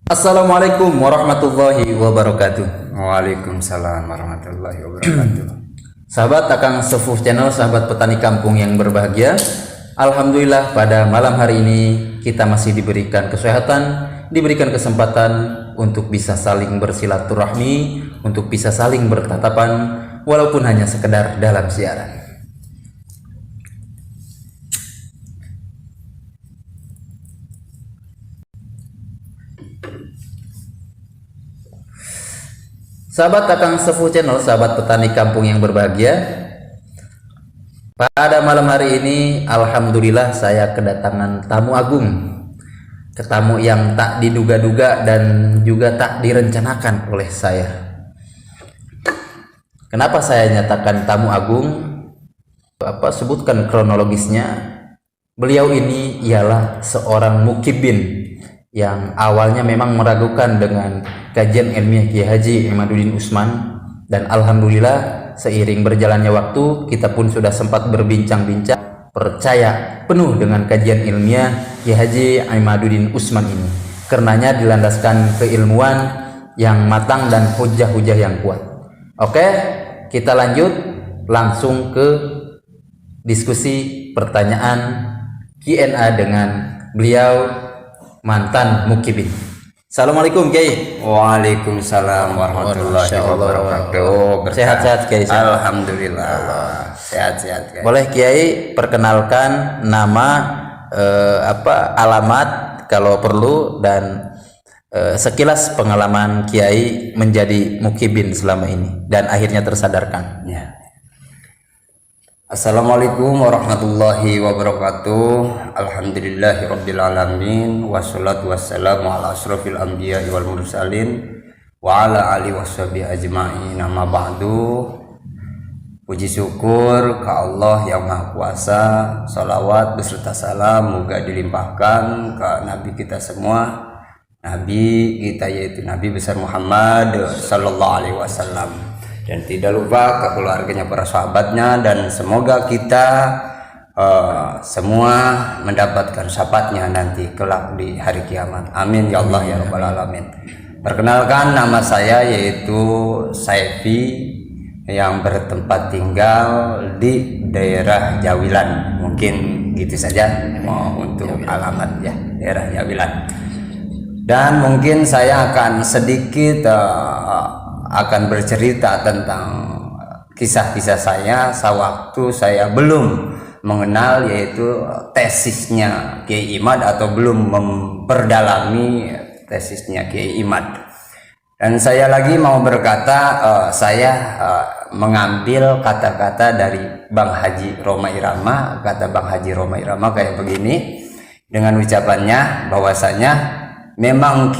Assalamualaikum warahmatullahi wabarakatuh. Waalaikumsalam warahmatullahi wabarakatuh. Sahabat Akang Sepuh Channel, sahabat petani kampung yang berbahagia. Alhamdulillah pada malam hari ini kita masih diberikan kesehatan, diberikan kesempatan untuk bisa saling bersilaturahmi, untuk bisa saling bertatapan, walaupun hanya sekedar dalam siaran. Sahabat Akang Sepuh Channel, sahabat petani kampung yang berbahagia, pada malam hari ini alhamdulillah saya kedatangan tamu agung, tamu yang tak diduga-duga dan juga tak direncanakan oleh saya. Kenapa saya nyatakan tamu agung? Sebutkan kronologisnya. Beliau ini ialah seorang mukibin yang awalnya memang meragukan dengan kajian ilmiah Kiai Haji Imaduddin Usman, dan alhamdulillah seiring berjalannya waktu kita pun sudah sempat berbincang-bincang, percaya penuh dengan kajian ilmiah Kiai Haji Imaduddin Usman ini, karenanya dilandaskan keilmuan yang matang dan hujah-hujah yang kuat. Oke, kita lanjut langsung ke diskusi pertanyaan Q&A dengan beliau, mantan mukibin. Assalamualaikum Kiai. Waalaikumsalam warahmatullahi wabarakatuh. Sehat-sehat Kiai. Alhamdulillah. Sehat-sehat Kiai. Boleh Kiai perkenalkan nama, alamat kalau perlu, dan sekilas pengalaman Kiai menjadi mukibin selama ini dan akhirnya tersadarkan. Ya. Assalamualaikum warahmatullahi wabarakatuh. Alhamdulillahirabbil alamin, wassalatu wassalamu ala asrofil anbiya'i wal mursalin wa ala alihi washabihi ajma'in. Amma ba'du. Puji syukur ke Allah yang Maha Kuasa, salawat beserta salam moga dilimpahkan ke Nabi kita semua, Nabi kita yaitu Nabi besar Muhammad sallallahu alaihi wasallam, dan tidak lupa ke keluarganya, para sahabatnya, dan semoga kita semua mendapatkan syafaatnya nanti kelak di hari kiamat. Amin ya Allah ya rabbal alamin. Perkenalkan, nama saya yaitu Saifi yang bertempat tinggal di daerah Jawilan. Mungkin gitu saja untuk alamat ya, daerah Jawilan. Dan mungkin saya akan sedikit akan bercerita tentang kisah-kisah saya sewaktu saya belum mengenal, yaitu tesisnya Kiai Imad, atau belum memperdalami tesisnya Kiai Imad. Dan saya lagi mau berkata, saya mengambil kata-kata dari Bang Haji Roma Irama. Kata Bang Haji Roma Irama kayak begini, dengan ucapannya bahwasanya memang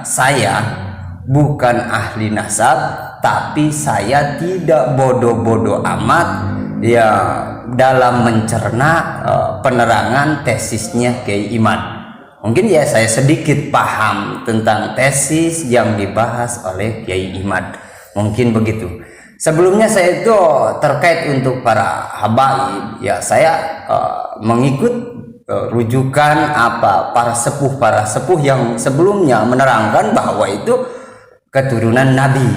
saya bukan ahli nasab, tapi saya tidak bodoh-bodoh amat ya dalam mencerna penerangan tesisnya Kiai Imad. Mungkin ya saya sedikit paham tentang tesis yang dibahas oleh Kiai Imad. Mungkin begitu. Sebelumnya saya itu terkait untuk para habaib, ya saya mengikut rujukan para sepuh yang sebelumnya menerangkan bahwa itu keturunan Nabi.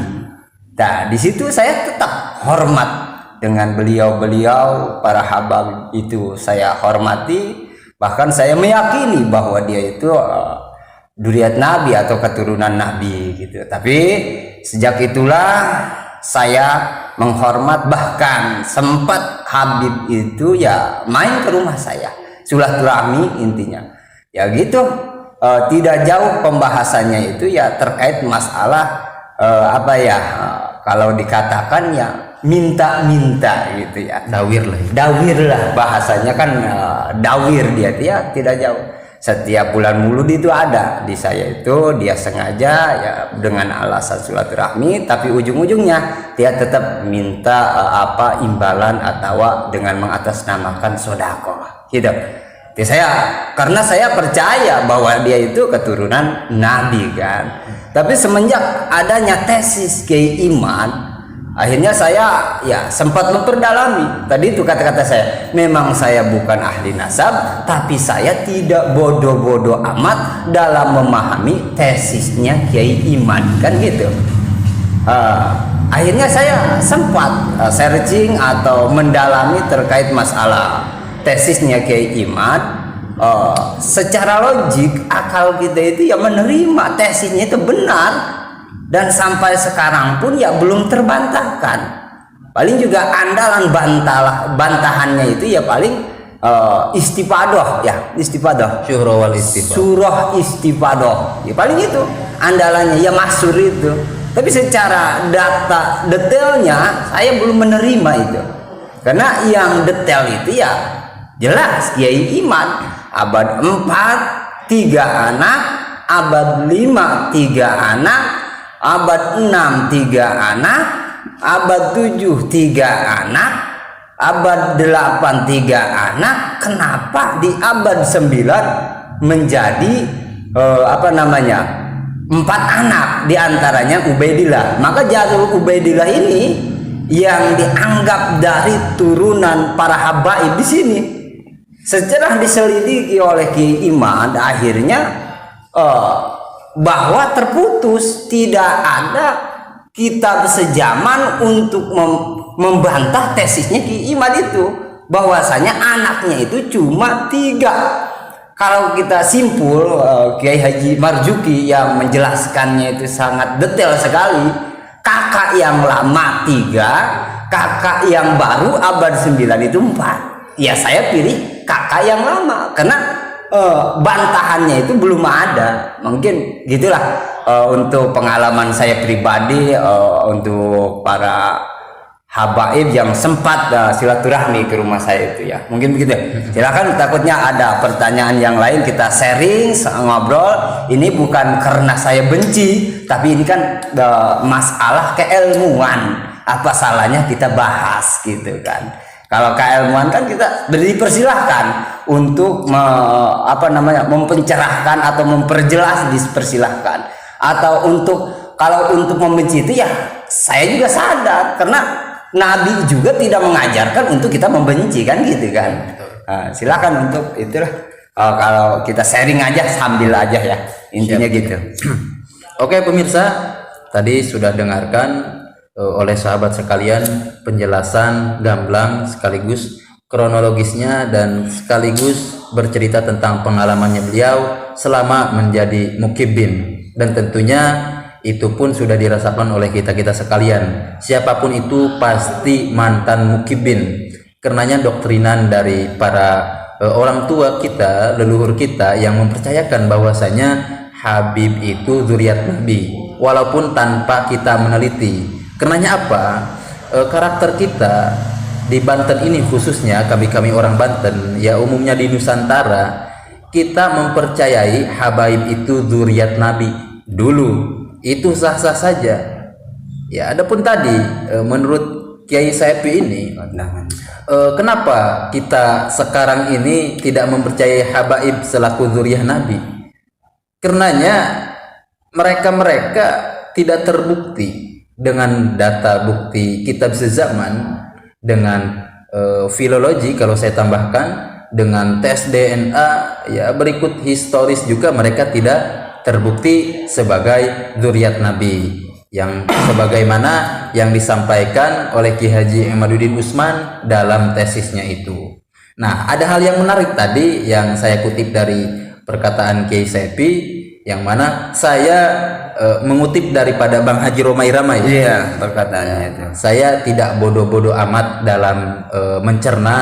Nah, di situ saya tetap hormat dengan beliau-beliau, para habab itu saya hormati, bahkan saya meyakini bahwa dia itu dzurriyyat Nabi atau keturunan Nabi gitu. Tapi sejak itulah saya menghormat, bahkan sempat Habib itu ya main ke rumah saya, silaturahmi intinya. Ya gitu. Tidak jauh pembahasannya itu ya terkait masalah kalau dikatakan ya minta-minta gitu ya, dawir lah bahasanya kan, dawir dia tidak jauh. Setiap bulan Maulud itu ada di saya itu, dia sengaja ya dengan alasan silaturahmi, tapi ujung-ujungnya dia tetap minta imbalan atau dengan mengatasnamakan sedekah gitu. Karena saya percaya bahwa dia itu keturunan Nabi kan. Tapi semenjak adanya tesis Kiai Imad, Akhirnya saya ya sempat memperdalami. Tadi itu kata-kata saya, memang saya bukan ahli nasab, tapi saya tidak bodoh-bodoh amat dalam memahami tesisnya Kiai Iman, kan gitu. Akhirnya saya sempat searching atau mendalami terkait masalah tesisnya Kiai Iman. Secara logik akal kita itu ya menerima tesisnya itu benar. Dan sampai sekarang pun ya belum terbantahkan. Paling juga andalan bantahannya itu ya paling istifadah ya, istifadah. Surah wal istifadah. Surah istifadah. Ya paling itu andalannya ya masyhur itu. Tapi secara detailnya saya belum menerima itu. Karena yang detail itu ya jelas Kiai Iman abad 4 3 anak, abad 5 3 anak, abad 6 3 anak, abad 7 3 anak, abad 8 3 anak. Kenapa di abad 9 menjadi 4 anak, diantaranya Ubaidillah? Maka Jarul Ubaidillah ini yang dianggap dari turunan para habaib di sini. Setelah diselidiki oleh Kiai Iman, akhirnya bahwa terputus, tidak ada kitab sejaman untuk membantah tesisnya Kiai Iman itu, bahwasanya anaknya itu cuma 3. Kalau kita simpul, Kiai Haji Marzuki yang menjelaskannya itu sangat detail sekali. Kakak yang lama 3, kakak yang baru abad 9 itu 4. Ya saya pilih kakak yang lama karena bantahannya itu belum ada. Mungkin gitulah untuk pengalaman saya pribadi, untuk para habaib yang sempat silaturahmi ke rumah saya itu ya. Mungkin begitu. Silakan, takutnya ada pertanyaan yang lain, kita sharing, ngobrol. Ini bukan karena saya benci, tapi ini kan masalah keilmuan. Apa salahnya kita bahas gitu kan. Kalau keilmuan kan kita dipersilahkan untuk mempencerahkan atau memperjelas, dipersilahkan. Atau kalau untuk membenci itu ya saya juga sadar, karena Nabi juga tidak mengajarkan untuk kita membenci, kan gitu kan. Silakan untuk itulah, kalau kita sharing aja sambil aja ya, intinya gitu. Oke pemirsa, tadi sudah dengarkan oleh sahabat sekalian penjelasan gamblang sekaligus kronologisnya dan sekaligus bercerita tentang pengalamannya beliau selama menjadi mukibin, dan tentunya itu pun sudah dirasakan oleh kita sekalian. Siapapun itu pasti mantan mukibin, karenanya doktrinan dari para orang tua kita, leluhur kita yang mempercayakan bahwasanya Habib itu zuriat Nabi, walaupun tanpa kita meneliti. Karenanya apa? Karakter kita di Banten ini khususnya, kami orang Banten ya, umumnya di Nusantara, kita mempercayai habaib itu zuriat Nabi dulu, itu sah-sah saja ya. Adapun tadi menurut Kiai Saepi ini, kenapa kita sekarang ini tidak mempercayai habaib selaku zuriat Nabi? Karenanya mereka tidak terbukti dengan data bukti kitab sezaman, dengan filologi kalau saya tambahkan, dengan tes DNA ya, berikut historis juga mereka tidak terbukti sebagai zuriat Nabi, yang sebagaimana yang disampaikan oleh Ki Haji Imaduddin Usman dalam tesisnya itu. Nah, ada hal yang menarik tadi yang saya kutip dari perkataan Kiai Saepi, yang mana saya mengutip daripada Bang Haji Romai Ramai. Iya, perkataannya itu. Saya tidak bodoh-bodoh amat dalam mencerna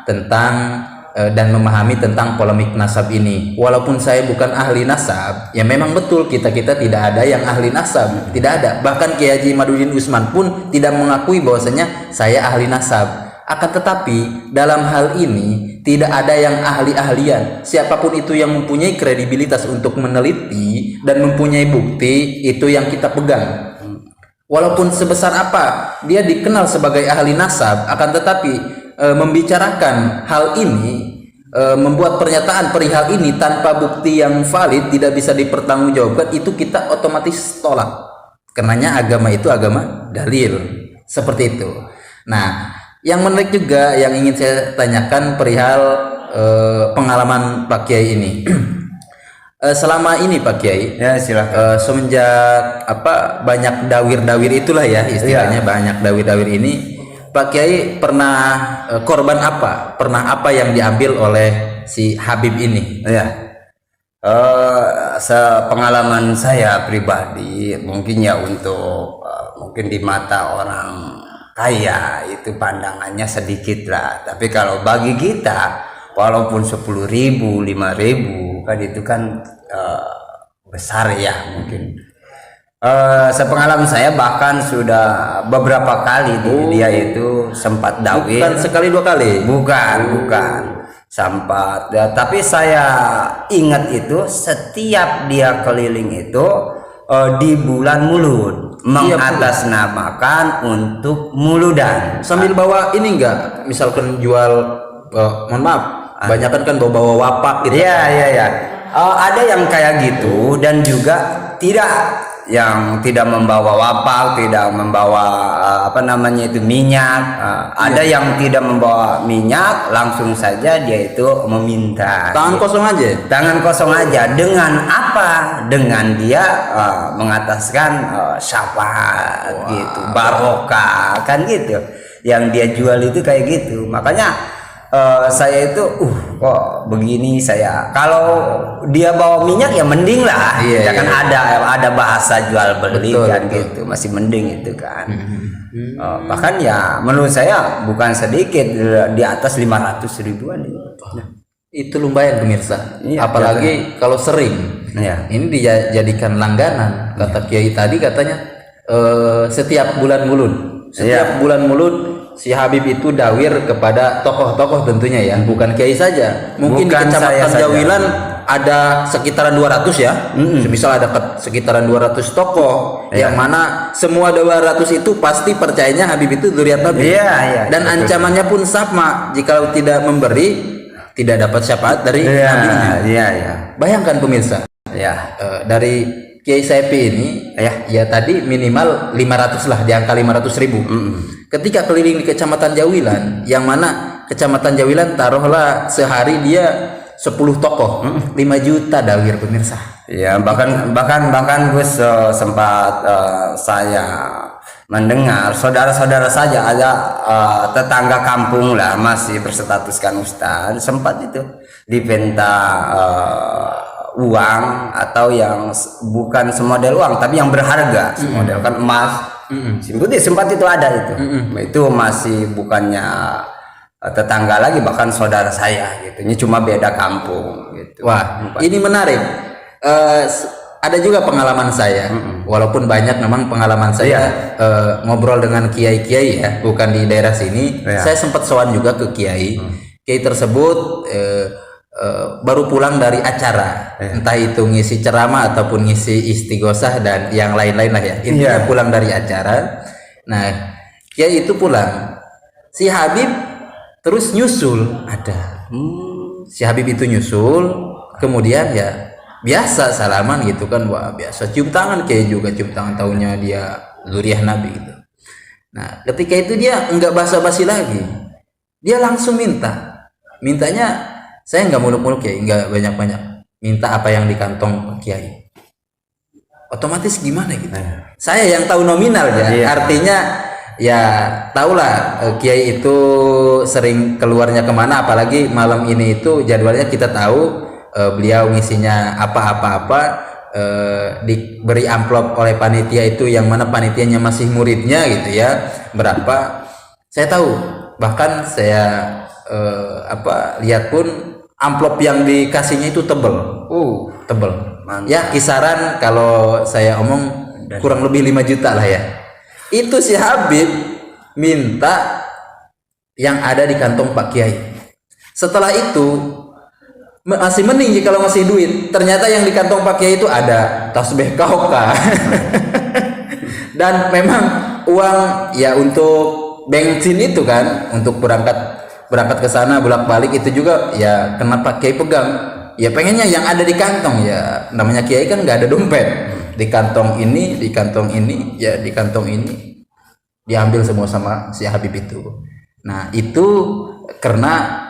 tentang dan memahami tentang polemik nasab ini. Walaupun saya bukan ahli nasab, ya memang betul kita tidak ada yang ahli nasab, tidak ada. Bahkan Kiai Haji Imaduddin Usman pun tidak mengakui bahwasanya saya ahli nasab. Akan tetapi dalam hal ini tidak ada yang ahli-ahlian. Siapapun itu yang mempunyai kredibilitas untuk meneliti dan mempunyai bukti, itu yang kita pegang. Walaupun sebesar apa dia dikenal sebagai ahli nasab, akan tetapi membicarakan hal ini, membuat pernyataan perihal ini tanpa bukti yang valid, tidak bisa dipertanggungjawabkan, itu kita otomatis tolak. Karenanya agama itu agama dalil. Seperti itu. Nah, yang menarik juga yang ingin saya tanyakan perihal pengalaman Pak Kiai ini. Selama ini Pak Kiai, Ya, silakan. semenjak banyak dawir-dawir itulah ya istilahnya, banyak dawir-dawir ini, Pak Kiai pernah korban apa? Pernah apa yang diambil oleh si Habib ini? Ya. Sepengalaman saya pribadi mungkin ya untuk mungkin di mata orang kaya itu pandangannya sedikit lah, tapi kalau bagi kita walaupun 10.000 5.000 kan itu kan besar ya mungkin. Sepengalaman saya bahkan sudah beberapa kali dia itu sempat dawir. Bukan sekali dua kali. Bukan sempat ya, tapi saya ingat itu setiap dia keliling itu di bulan Mulud mengatasnamakan untuk muludan Sambil bawa ini enggak, misalkan jual mohon maaf, banyak kan bawa wapak gitu. ya. Ada yang kayak gitu dan juga yang tidak membawa wapak, tidak membawa minyak. Ada yang tidak membawa minyak, langsung saja dia itu meminta. Tangan kosong aja. Tangan kosong aja. Dengan apa? Dengan dia mengataskan syafaat gitu, barokah kan gitu. Yang dia jual itu kayak gitu. Makanya saya itu kok begini. Saya kalau dia bawa minyak ya mending lah, ya kan ada bahasa jual beli, betul, kan betul. Gitu masih mending itu kan. Bahkan ya menurut saya bukan sedikit, di atas 500 ribuan itu lumayan pemirsa, apalagi kalau sering ini dijadikan langganan. Kata Kiai tadi katanya setiap bulan Mulud si Habib itu dawir kepada tokoh-tokoh tentunya ya, bukan Kiai saja. Mungkin di Kecamatan Jawilan ada sekitaran 200 ya. Misal ada sekitaran 200 tokoh yang mana semua 200 itu pasti percayanya Habib itu dzurriyyat Nabi. Dan ancamannya pun sama, jika tidak memberi tidak dapat syafaat dari nabinya. Bayangkan pemirsa. Dari Kiai Sapi ini ya tadi minimal 500 lah, di angka 500.000. Ketika keliling di Kecamatan Jawilan, yang mana Kecamatan Jawilan taruhlah sehari dia 10 tokoh, 5 juta dawir pemirsa. Ya, bahkan Gus sempat saya mendengar saudara-saudara saja ada tetangga kampung lah masih berstatuskan ustaz, sempat itu dipenta uang atau yang bukan semodel uang tapi yang berharga, semodel kan emas. Sempat itu ada itu. Itu masih bukannya tetangga lagi, bahkan saudara saya gitu. Ini cuma beda kampung gitu. Wah, ini menarik. Ada juga pengalaman saya, walaupun banyak memang pengalaman saya ngobrol dengan kiai-kiai ya, bukan di daerah sini. Saya sempat sowan juga ke kiai. Kiai tersebut baru pulang dari acara, entah itu ngisi ceramah ataupun ngisi istighosah dan yang lain-lain lah ya. Intinya pulang dari acara. Nah, Kiai itu pulang, si Habib terus nyusul ada. Si Habib itu nyusul, kemudian ya biasa salaman gitu kan, wah biasa cium tangan, Kiai juga cium tangan, taunya dia dzurriyyah Nabi gitu. Nah, ketika itu dia enggak basa-basi lagi, dia langsung mintanya. Saya nggak muluk-muluk ya, nggak banyak-banyak. Minta apa yang di kantong Kiai. Otomatis gimana gitu? Saya yang tahu nominal ya. Artinya ya tahulah Kiai itu sering keluarnya kemana. Apalagi malam ini itu jadwalnya kita tahu, beliau ngisinya apa-apa. Diberi amplop oleh panitia itu, yang mana panitianya masih muridnya gitu ya. Berapa? Saya tahu. Bahkan saya lihat pun amplop yang dikasihnya itu tebel. Tebel. Ya kisaran kalau saya omong kurang lebih 5 juta lah ya. Itu si Habib minta yang ada di kantong Pak Kiai. Setelah itu masih mending kalau masih duit. Ternyata yang di kantong Pak Kiai itu ada tasbih kauka. Dan memang uang ya untuk bensin itu kan, untuk berangkat ke sana bolak-balik itu juga ya kena Pak Kiai pegang. Ya pengennya yang ada di kantong, ya namanya Kiai kan nggak ada dompet. Di kantong ini, ya di kantong ini. diambil semua sama si Habib itu. Nah itu karena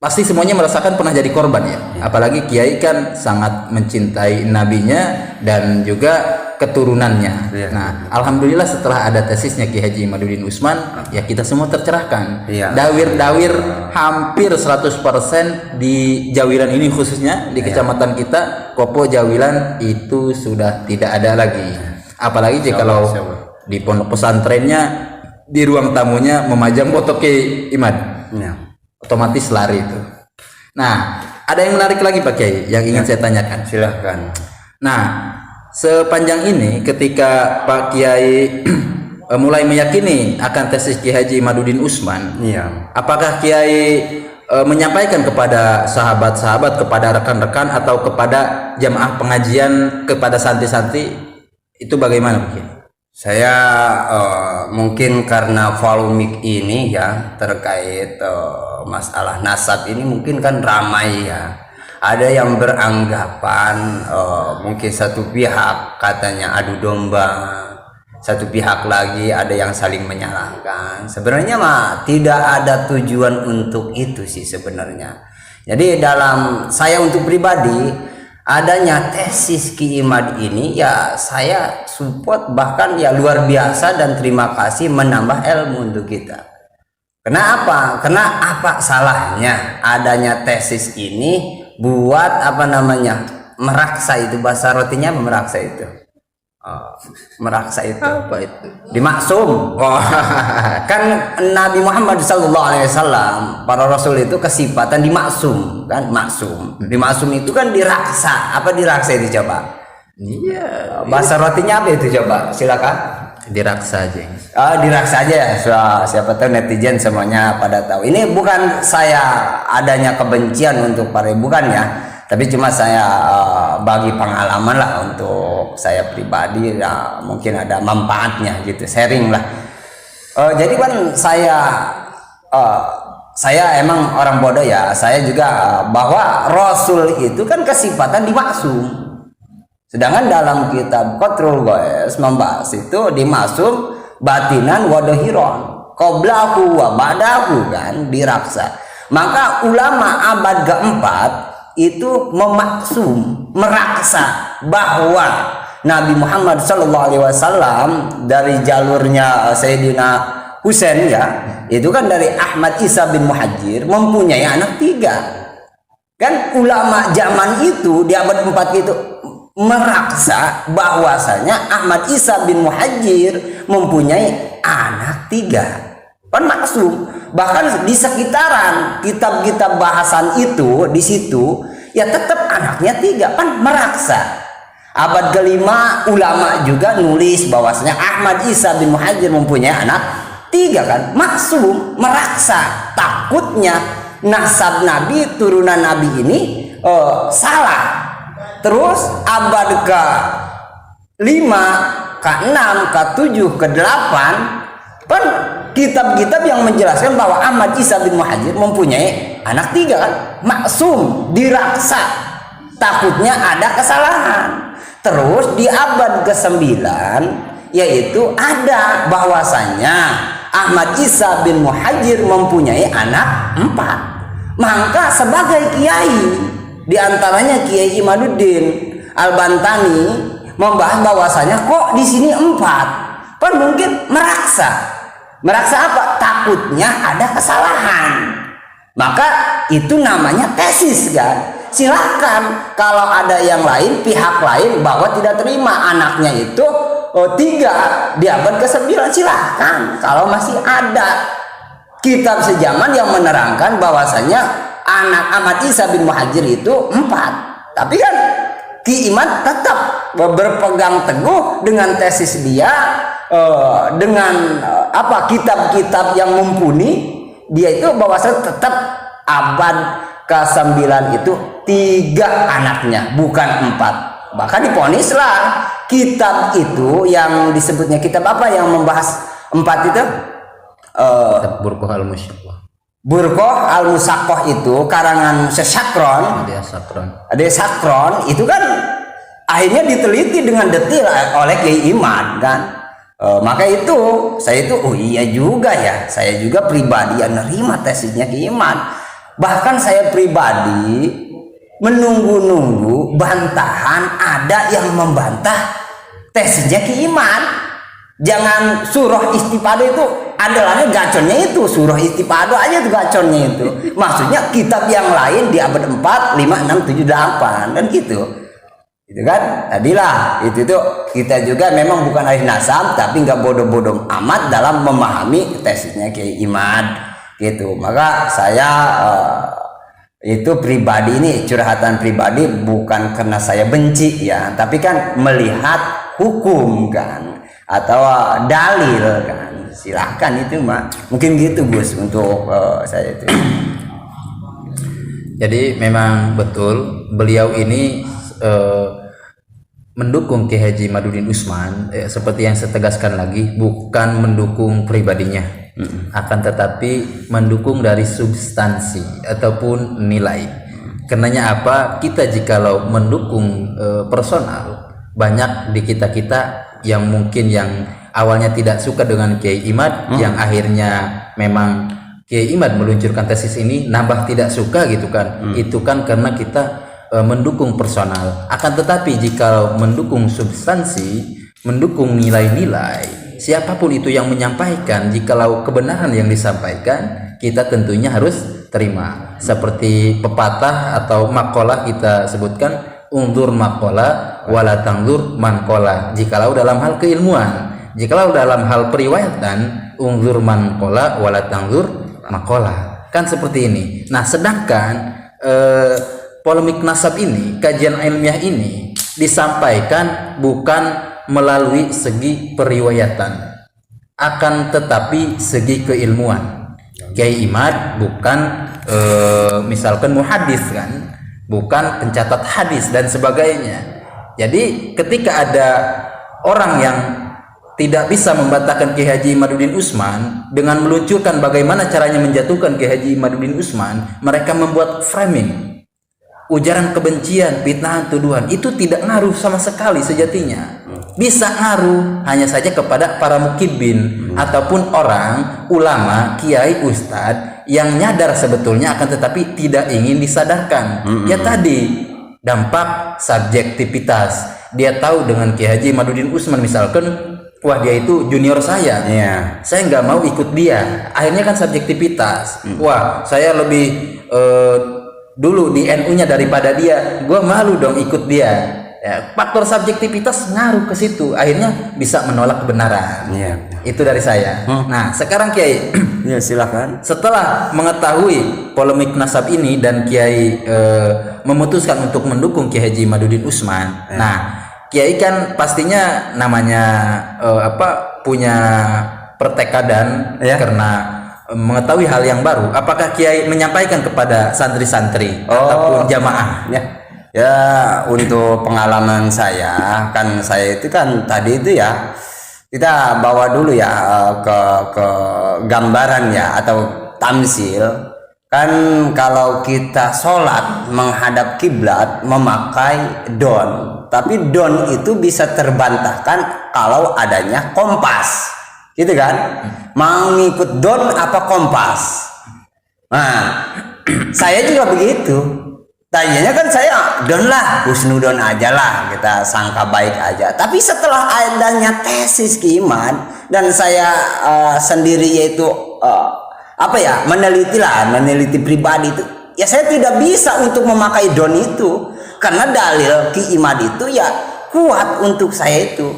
pasti semuanya merasakan pernah jadi korban ya. Apalagi Kiai kan sangat mencintai nabinya dan juga keturunannya. Nah alhamdulillah setelah ada tesisnya Ki Haji Imaduddin Usman, ya kita semua tercerahkan. Dawir-dawir hampir 100% di Jawilan ini, khususnya di kecamatan kita Kopo Jawilan itu sudah tidak ada lagi. Apalagi jika kalau di pondok pesantrennya di ruang tamunya memajang foto Ki Imad, otomatis lari itu. Nah, ada yang menarik lagi Pak Kiai yang ingin saya tanyakan. Silahkan. Nah, sepanjang ini ketika Pak Kiai mulai meyakini akan tesis Ki Haji Imaduddin Usman, apakah Kiai menyampaikan kepada sahabat-sahabat, kepada rekan-rekan, atau kepada jamaah pengajian, kepada santri-santri, itu bagaimana Pak Kiai? Saya mungkin karena polemik ini ya terkait masalah nasab ini mungkin kan ramai ya. Ada yang beranggapan mungkin satu pihak katanya adu domba, satu pihak lagi ada yang saling menyalahkan. Sebenarnya mah tidak ada tujuan untuk itu sih sebenarnya. Jadi dalam saya untuk pribadi, adanya tesis Ki Imad ini ya saya support, bahkan ya luar biasa dan terima kasih, menambah ilmu untuk kita. Kenapa? Karena apa salahnya adanya tesis ini buat apa namanya meraksa itu, bahasa rotinya meraksa itu. Meraksa itu apa itu? Dimaksum. Kan Nabi Muhammad SAW, para rasul itu kesifatan dimaksum kan, maksum. Dimaksum itu kan diraksa. Apa diraksa itu coba? Iya. Bahasa rotinya apa itu coba? Silakan. Diraksa aja. Diraksa aja ya. Siapa tahu netizen semuanya pada tahu. Ini bukan saya adanya kebencian untuk para, bukan ya. Tapi cuma saya bagi pengalaman lah untuk saya pribadi, ya, mungkin ada manfaatnya gitu, sharing lah. Jadi kan saya emang orang bodoh ya, saya juga bahwa Rasul itu kan kesifatan dimaksum. Sedangkan dalam kitab Qatrul Ghaes membahas itu dimaksum batinan wa dhahiran, qablahu wa ba'dahu kan, diraksa. Maka ulama abad keempat itu memaksum, meraksa bahwa Nabi Muhammad SAW dari jalurnya Sayyidina Husain ya, itu kan dari Ahmad Isa bin Muhajir mempunyai anak 3. Kan ulama zaman itu di abad 4 itu meraksa bahwasanya Ahmad Isa bin Muhajir mempunyai anak 3. Kan maksum. Bahkan di sekitaran kitab-kitab bahasan itu, di situ ya tetap anaknya 3, kan meraksa. Abad kelima ulama juga nulis bahwasanya Ahmad Isa bin Muhajir mempunyai anak 3 kan, maksum, meraksa. Takutnya nasab Nabi, turunan Nabi ini salah. Terus abad ke-5, ke-6, ke-7, ke-8 kan kitab-kitab yang menjelaskan bahwa Ahmad Isa bin Muhajir mempunyai anak 3 kan, maksum, diraksa, takutnya ada kesalahan. Terus di abad ke-9 yaitu ada bahwasanya Ahmad Isa bin Muhajir mempunyai anak 4. Maka sebagai kiai, diantaranya Kiai Imaduddin Al-Bantani membahas bahwasanya kok di sini 4. Kan mungkin meraksa. Meraksa apa? Takutnya ada kesalahan. Maka itu namanya tesis kan. Silakan kalau ada yang lain, pihak lain bahwa tidak terima anaknya itu 3 di abad ke-9, silakan. Kalau masih ada kitab sejaman yang menerangkan bahwasanya anak Ahmad Isa bin Muhajir itu 4. Tapi kan Ki Imad tetap berpegang teguh dengan tesis dia, dengan kitab-kitab yang mumpuni dia itu, bahwasanya tetap abad ke-9 itu 3 anaknya, bukan 4. Bahkan diponislah kitab itu yang disebutnya kitab apa yang membahas 4 itu? Kitab Burqah al-Musyaqqah. Burqah al-Musyaqqah itu karangan Sakron. Ada Sakron itu kan akhirnya diteliti dengan detail oleh Kiai Imad kan. Maka itu saya itu oh iya juga ya, saya juga pribadi yang nerima tesisnya Ki Iman. Bahkan saya pribadi menunggu-nunggu bantahan ada yang membantah tesisnya Ki Iman. Jangan surah istiqadah itu adalah gaconnya itu, surah istiqadah aja tuh gaconnya itu. Maksudnya kitab yang lain di abad 4, 5, 6, 7, 8 dan gitu. Itu kan tadilah itu tuh kita juga memang bukan ahli nasab tapi nggak bodoh-bodoh amat dalam memahami tesisnya Kiai Imad gitu. Maka saya itu pribadi ini curhatan pribadi bukan karena saya benci ya, tapi kan melihat hukum kan atau dalil kan, silahkan itu mah mungkin gitu Gus untuk saya itu. Jadi memang betul beliau ini mendukung Ki Haji Madudin Usman, seperti yang saya tegaskan lagi, bukan mendukung pribadinya, akan tetapi mendukung dari substansi ataupun nilai. Karenanya apa? Kita jikalau mendukung personal, banyak di kita yang mungkin yang awalnya tidak suka dengan Kiai Imad, yang akhirnya memang Kiai Imad meluncurkan tesis ini nambah tidak suka gitu kan. Itu kan karena kita mendukung personal. Akan tetapi jika mendukung substansi, mendukung nilai-nilai, siapapun itu yang menyampaikan, jikalau kebenaran yang disampaikan, kita tentunya harus terima. Seperti pepatah atau makalah kita sebutkan, undur makalah wala tangdur mankola. Jikalau dalam hal keilmuan, jikalau dalam hal periwayatan, undur mankola wala tangdur makalah. Kan seperti ini. Nah, sedangkan polemik nasab ini, kajian ilmiah ini disampaikan bukan melalui segi periwayatan, akan tetapi segi keilmuan. Kiai Imad bukan misalkan muhadis kan, bukan pencatat hadis dan sebagainya. Jadi ketika ada orang yang tidak bisa membantahkan Ki Haji Madudin Usman dengan meluncurkan bagaimana caranya menjatuhkan Ki Haji Madudin Usman, mereka membuat framing, ujaran kebencian, fitnahan, tuduhan. Itu tidak ngaruh sama sekali sejatinya. Bisa ngaruh hanya saja kepada para mukibin ataupun orang, ulama, kiai, ustadz yang nyadar sebetulnya akan tetapi tidak ingin disadarkan. Ya tadi, dampak subjektivitas. Dia tahu dengan Ki Haji Madudin Usman misalkan, wah dia itu junior saya, saya nggak mau ikut dia. Akhirnya kan subjektivitas. Wah saya lebih dulu di NU-nya daripada dia, gue malu dong ikut dia. Ya, faktor subjektivitas ngaruh ke situ, akhirnya bisa menolak kebenaran. Itu dari saya. Nah sekarang Kiai, ya silakan. Setelah mengetahui polemik nasab ini dan Kiai memutuskan untuk mendukung Ki Haji Madudin Usman. Nah Kiai kan pastinya namanya punya pertekadan karena mengetahui hal yang baru. Apakah Kiai menyampaikan kepada santri-santri ataupun jamaah? Ya untuk pengalaman saya kan, saya itu kan tadi itu ya kita bawa dulu ya ke gambaran ya atau tamsil. Kan kalau kita sholat menghadap kiblat memakai don, tapi don itu bisa terbantahkan kalau adanya kompas, gitu kan? Mau ngikut don apa kompas? Nah, saya juga begitu. Tadinya kan saya don lah, husnudon aja lah, kita sangka baik aja. Tapi setelah adanya tesis Ki Iman dan saya sendiri yaitu meneliti pribadi itu, ya saya tidak bisa untuk memakai don itu karena dalil Ki Imad itu ya kuat untuk saya itu.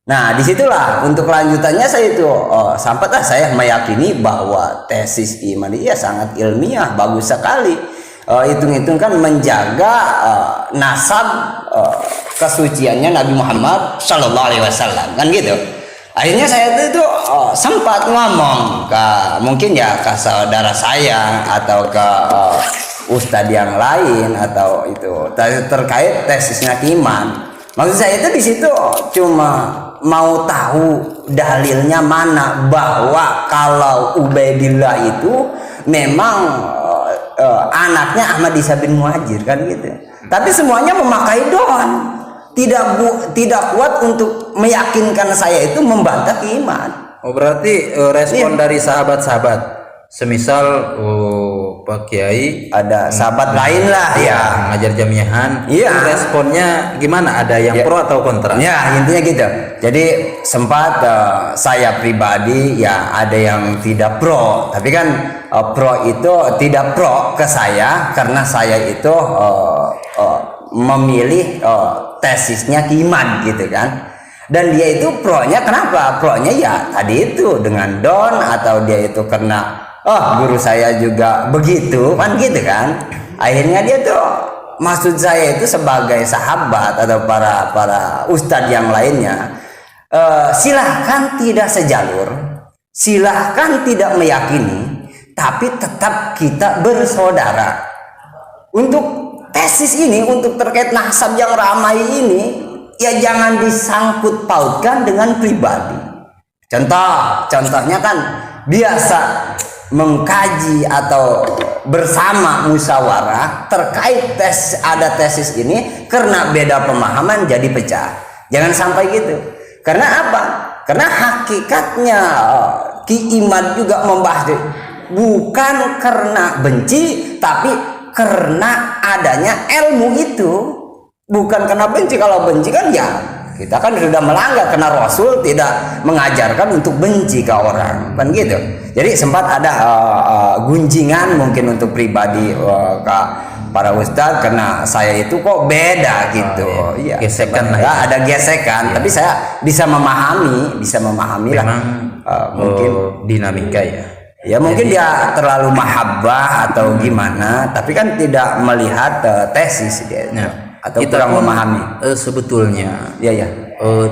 Nah disitulah untuk lanjutannya saya itu sampailah saya meyakini bahwa tesis Ki Imad ya sangat ilmiah, bagus sekali. Hitung-hitung kan menjaga nasab kesuciannya Nabi Muhammad Shallallahu Alaihi Wasallam kan gitu. Akhirnya saya itu sempat ngomong ke mungkin ya ke saudara saya atau ke ustadz yang lain atau itu terkait tesisnya Ki Iman. Maksud saya itu di situ cuma mau tahu dalilnya mana bahwa kalau Ubaidillah itu memang anaknya Ahmad Isa bin Muhajir kan gitu. Tapi semuanya memakai don. tidak kuat untuk meyakinkan saya itu membantah iman. Oh, berarti respon dari sahabat-sahabat, semisal Pak Kiai Ada sahabat lain lah ya, ngajar jamiahan, Iya. responnya gimana? Ada yang pro atau kontra? ya intinya gitu. Jadi sempat saya pribadi ya ada yang tidak pro, tapi kan pro itu tidak pro ke saya karena saya itu memilih tesisnya Kiman gitu kan. Dan dia itu pro-nya kenapa? Pro-nya ya tadi itu dengan don, atau dia itu karena guru saya juga begitu kan gitu kan. Akhirnya dia tuh, maksud saya itu sebagai sahabat atau para ustadz yang lainnya, silahkan tidak sejalur, silahkan tidak meyakini, tapi tetap kita bersaudara. Untuk tesis ini, untuk terkait nasab yang ramai ini, ya jangan disangkut pautkan dengan pribadi. Contohnya kan biasa mengkaji atau bersama musyawarah terkait ada tesis ini, karena beda pemahaman jadi pecah. Jangan sampai gitu. Karena apa? Karena hakikatnya Ki Imad juga membahas bukan karena benci, tapi karena adanya ilmu itu. Bukan karena benci. Kalau benci kan ya kita kan sudah melanggar, karena Rasul tidak mengajarkan untuk benci ke orang kan gitu. Jadi sempat ada gunjingan mungkin untuk pribadi ke para ustadz, karena saya itu kok beda gitu. Iya, gesekan lah ya, ada gesekan. Tapi saya bisa memahami lah. Mungkin dinamika ya. Ya mungkin dia terlalu mahabbah atau gimana, tapi kan tidak melihat tesis dia. Atau kita kurang pun, memahami. Sebetulnya ya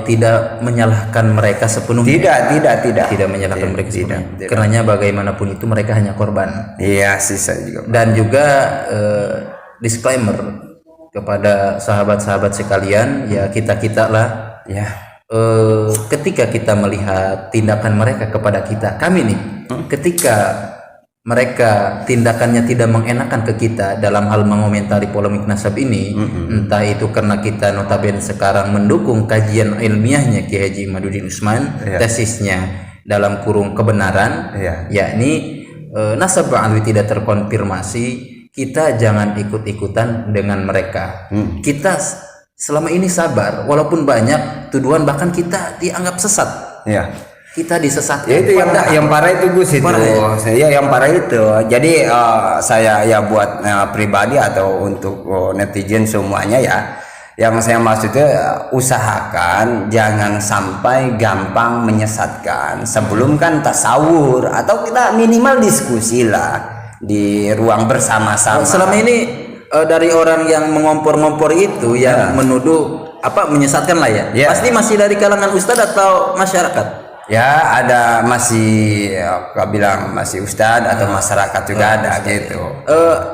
tidak menyalahkan mereka sepenuhnya. Tidak menyalahkan mereka sepenuhnya. Karena bagaimanapun itu mereka hanya korban. Iya sih, saya juga. Dan juga disclaimer kepada sahabat-sahabat sekalian, ya kita lah ya. Ketika kita melihat tindakan mereka kepada kita, kami nih, ketika mereka tindakannya tidak mengenakan ke kita dalam hal mengomentari polemik nasab ini, entah itu karena kita notabene sekarang mendukung kajian ilmiahnya Ki Haji Imaduddin Usman, tesisnya dalam kurung kebenaran, yakni nasab ba'alwi tidak terkonfirmasi, kita jangan ikut-ikutan dengan mereka. Kita selama ini sabar, walaupun banyak tuduhan, bahkan kita dianggap sesat. Kita disesatkan. Ya itu yang parah itu Gus itu. Ya yang parah itu. Jadi saya ya buat pribadi atau untuk netizen semuanya ya, yang saya maksudnya usahakan jangan sampai gampang menyesatkan. Sebelum kan tasawur atau kita minimal diskusi lah di ruang bersama-sama. Selama ini dari orang yang mengompor-ngompor itu, yang menuduh menyesatkan lah ya. Pasti masih dari kalangan ustadz atau masyarakat. Ya ada masih bilang masih ustadz atau masyarakat juga ada gitu.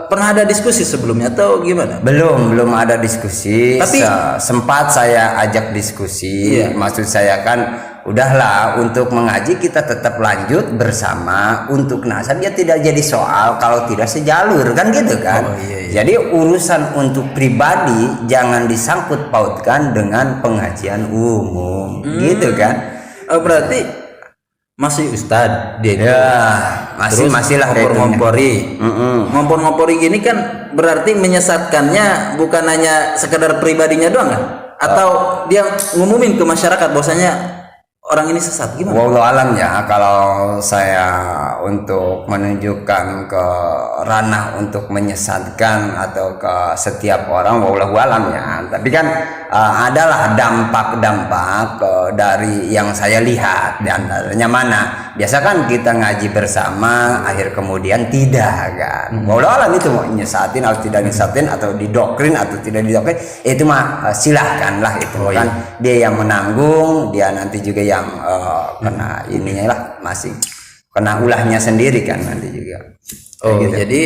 Pernah ada diskusi sebelumnya atau gimana? Belum ada diskusi. Tapi sempat saya ajak diskusi. Maksud saya kan udahlah, untuk mengaji kita tetap lanjut bersama. Untuk nasab ya tidak jadi soal kalau tidak sejalur kan gitu kan. Jadi urusan untuk pribadi jangan disangkut pautkan dengan pengajian umum gitu kan. Berarti masih ustad dia itu. Masih lah ngompor-ngompori gini kan berarti menyesatkannya bukan hanya sekedar pribadinya doang kan? Atau dia ngumumin ke masyarakat bahwasanya orang ini sesat, gimana? Wallahu alam ya, kalau saya untuk menunjukkan ke ranah untuk menyesatkan atau ke setiap orang, wallahu alam ya. Tapi kan adalah dampak-dampak dari yang saya lihat, di antaranya mana? Biasa kan kita ngaji bersama, akhir kemudian tidak kan. Wallahu alam itu mau nyesatin atau tidak nyesatin, atau didoktrin atau tidak didoktrin, itu mah silahkan lah itu kan. Dia yang menanggung, dia nanti juga yang kena ininya lah, masih kena ulahnya sendiri kan nanti juga. Gitu. Jadi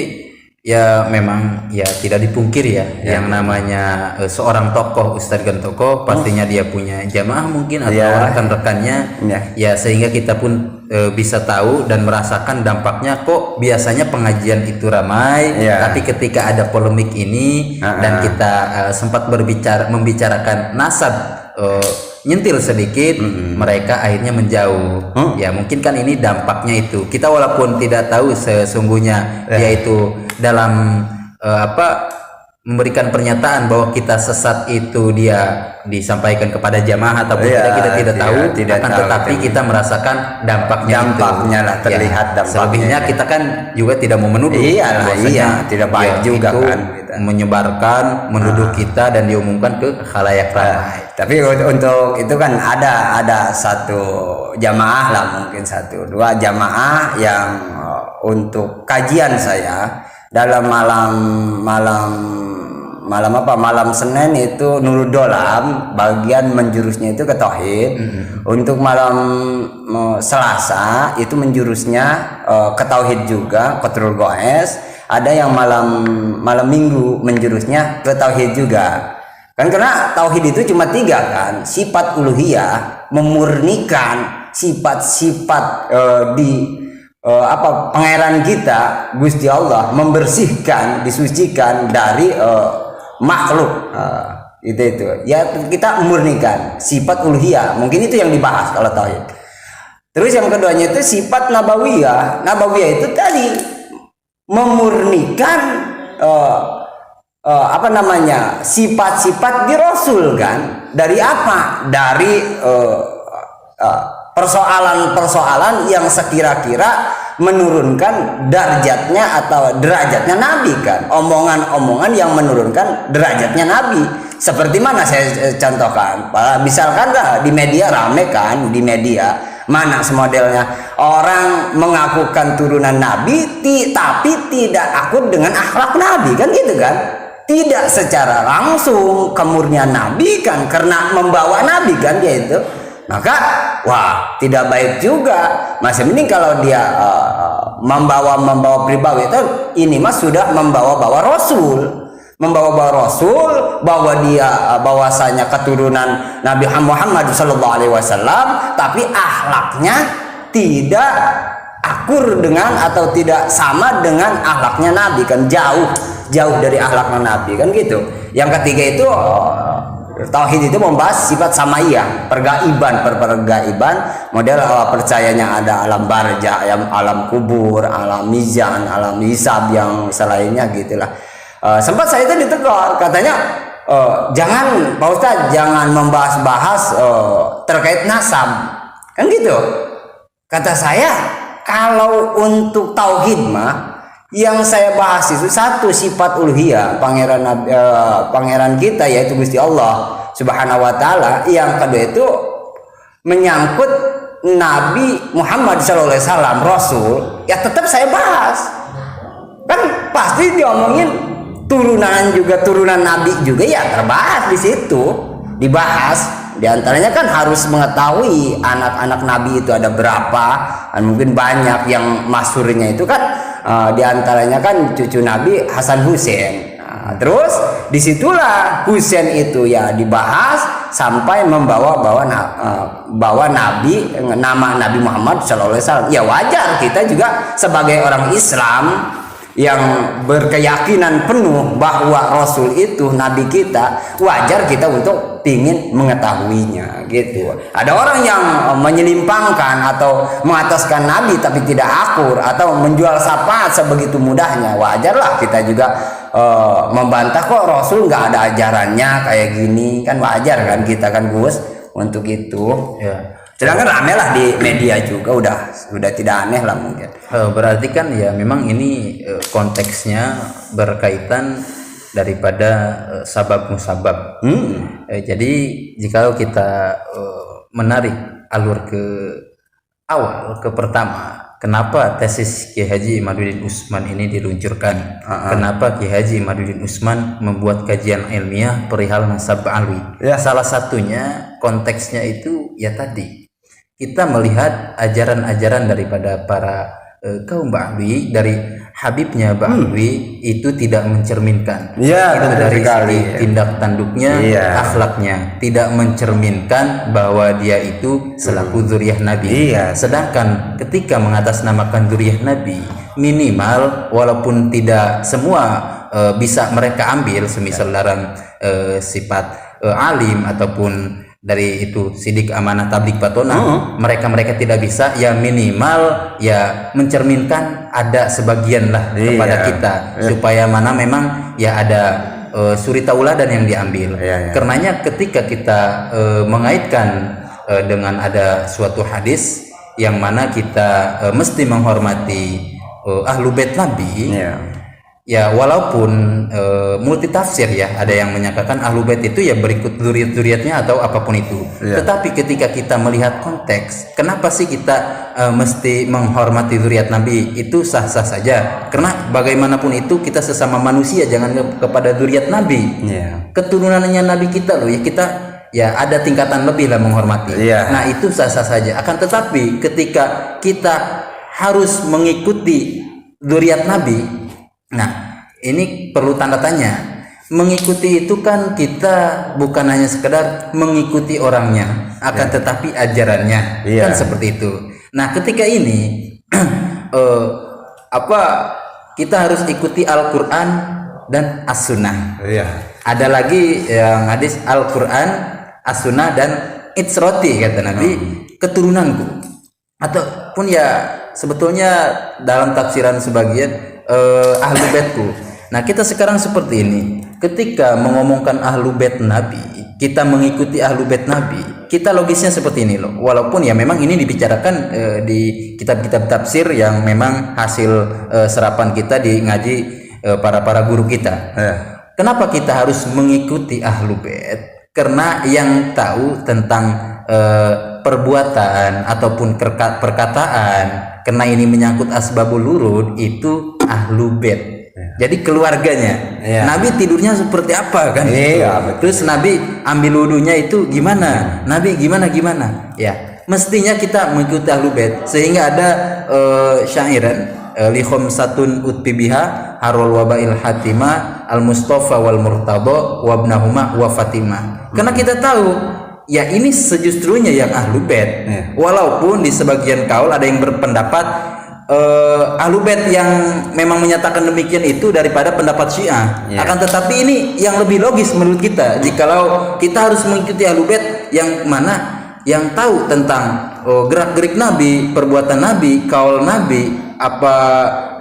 Ya memang ya tidak dipungkiri ya, yang namanya seorang tokoh, Ustadz kan tokoh, pastinya dia punya jamaah mungkin atau rekan-rekannya ya, sehingga kita pun bisa tahu dan merasakan dampaknya. Kok biasanya pengajian itu ramai, tapi ketika ada polemik ini dan kita sempat membicarakan nasab, nyentil sedikit, mereka akhirnya menjauh. Ya mungkin kan ini dampaknya itu. Kita walaupun tidak tahu sesungguhnya dia itu dalam memberikan pernyataan bahwa kita sesat itu dia disampaikan kepada jamaah ataupun kita tidak tahu, tetapi kita merasakan dampaknya lah, terlihat dampaknya. Selebihnya kita kan juga tidak mau menuduh, tidak baik juga kan menyebarkan, menuduh kita dan diumumkan ke khalayak ramai. Tapi untuk itu kan ada satu jamaah lah, mungkin 1-2 jamaah yang untuk kajian saya dalam malam Senin itu Nurul Dolam, bagian menjurusnya itu ke tauhid. Untuk malam Selasa itu menjurusnya ke tauhid juga, Qatrul Goes. Ada yang malam Minggu menjurusnya ke tauhid juga. Kan karena tauhid itu cuma 3 kan, sifat uluhiyah, memurnikan sifat-sifat pangeran kita Gusti Allah, membersihkan, disucikan dari makhluk. Itu ya, kita memurnikan sifat uluhiyah, mungkin itu yang dibahas kalau tauhid. Terus yang keduanya itu sifat nabawiyah. Nabawiyah itu tadi memurnikan sifat-sifat di Rasul kan. Dari apa? Dari persoalan-persoalan yang sekira-kira menurunkan derajatnya atau derajatnya Nabi kan, omongan-omongan yang menurunkan derajatnya Nabi. Seperti mana saya contohkan, misalkan di media rame kan, di media mana semodelnya orang mengakukan turunan Nabi tapi tidak akur dengan akhlak Nabi kan, gitu kan, tidak secara langsung kemurnian Nabi kan, karena membawa Nabi kan dia itu. Maka tidak baik juga. Masih mending kalau dia membawa pribadi itu, ini mas sudah membawa Rasul, bahwa dia bahwasanya keturunan Nabi Muhammad SAW, tapi akhlaknya tidak akur dengan atau tidak sama dengan akhlaknya Nabi kan, jauh dari akhlaknya Nabi kan, gitu. Yang ketiga itu tauhid itu membahas sifat samaiyah, pergaiban, model percayanya ada alam barzah, alam kubur, alam mizan, alam hisab yang selainnya gitulah. Sempat saya itu ditegur, katanya jangan Pak Ustadz, jangan membahas-bahas terkait nasab kan, gitu. Kata saya, kalau untuk tauhid mah yang saya bahas itu 1 sifat uluhiyah, pangeran kita yaitu Gusti Allah Subhanahu wa taala. Yang kedua itu menyangkut Nabi Muhammad SAW, Rasul, ya tetap saya bahas. Kan pasti diomongin turunan Nabi juga, ya terbahas di situ, dibahas. Di antaranya kan harus mengetahui anak-anak Nabi itu ada berapa, dan mungkin banyak yang masyhurnya itu kan di antaranya kan cucu Nabi Hasan Husain. Terus disitulah Husain itu ya dibahas sampai bawa Nabi, nama Nabi Muhammad SAW. Ya wajar kita juga sebagai orang Islam yang berkeyakinan penuh bahwa Rasul itu Nabi kita, wajar kita untuk ingin mengetahuinya gitu. Ada orang yang menyelimpangkan atau mengataskan Nabi tapi tidak akur, atau menjual syafaat sebegitu mudahnya, wajarlah kita juga membantah, kok Rasul nggak ada ajarannya kayak gini kan, wajar kan kita kan Gus untuk itu ya. Sedangkan rame lah di media juga, udah tidak aneh lah mungkin. Berarti kan ya memang ini konteksnya berkaitan daripada sabab musabab. Jadi jika kita menarik alur ke awal, ke pertama, kenapa tesis Kiai Haji Imaduddin Utsman ini diluncurkan? Kenapa Kiai Haji Imaduddin Utsman membuat kajian ilmiah perihal nasab alwi? Salah satunya konteksnya itu ya tadi kita melihat ajaran-ajaran daripada para kaum ba'wi, dari Habibnya Ba'alwi itu tidak mencerminkan. Iya, Itu betul dari sekali. segi tindak tanduknya, Iya. akhlaknya, tidak mencerminkan bahwa dia itu selaku zuriyah Nabi. Iya. Sedangkan ketika mengatasnamakan zuriyah Nabi, minimal walaupun tidak semua bisa mereka ambil, semisal dalam sifat alim ataupun dari itu sidik amanah tablik patona, mereka tidak bisa, ya minimal ya mencerminkan ada sebagian lah kepada kita, supaya mana memang ya ada suri tauladan yang diambil. Karenanya ketika kita mengaitkan dengan ada suatu hadis yang mana kita mesti menghormati ahlu bait Nabi, ya walaupun multi tafsir ya, ada yang menyatakan ahlu bait itu ya berikut zuriat-zuriatnya atau apapun itu. Tetapi ketika kita melihat konteks, kenapa sih kita mesti menghormati zuriat Nabi? Itu sah-sah saja, karena bagaimanapun itu kita sesama manusia, jangan kepada zuriat Nabi. Keturunannya Nabi kita loh ya, kita ya ada tingkatan lebih lah menghormati. Nah itu sah-sah saja. Akan tetapi ketika kita harus mengikuti zuriat Nabi, nah, ini perlu tanda tanya. Mengikuti itu kan kita bukan hanya sekedar mengikuti orangnya, akan tetapi ajarannya, kan seperti itu. Nah, ketika ini kita harus ikuti Al-Qur'an dan As-Sunnah. Ada lagi yang hadis Al-Qur'an, As-Sunnah dan itsroti, kata Nabi, keturunanku. Ataupun ya sebetulnya dalam tafsiran sebagian ahlu baitku. Nah, kita sekarang seperti ini. Ketika mengomongkan ahlu bait Nabi, kita mengikuti ahlu bait Nabi, kita logisnya seperti ini loh. Walaupun ya memang ini dibicarakan di kitab-kitab tafsir yang memang hasil serapan kita di ngaji para guru kita. Kenapa kita harus mengikuti ahlu bait? Karena yang tahu tentang perbuatan ataupun perkataan, karena ini menyangkut asbabul wurud, itu ahlu bait. Jadi keluarganya. Nabi tidurnya seperti apa kan? Terus Nabi ambil wudunya itu gimana? Nabi gimana? Ya, mestinya kita mengikuti ahlu bait. Sehingga ada syairan li khamsatun utbi biha harul wabail hatima al mustafa wal murtada wa ibnahuma wa fatimah. Karena kita tahu ya ini sejustrunya yang ahlu bait. Walaupun di sebagian kaul ada yang berpendapat ahlu bait yang memang menyatakan demikian itu daripada pendapat Syiah. Akan tetapi ini yang lebih logis menurut kita, jikalau kita harus mengikuti ahlu bait yang mana yang tahu tentang gerak-gerik Nabi, perbuatan Nabi, kaul Nabi, apa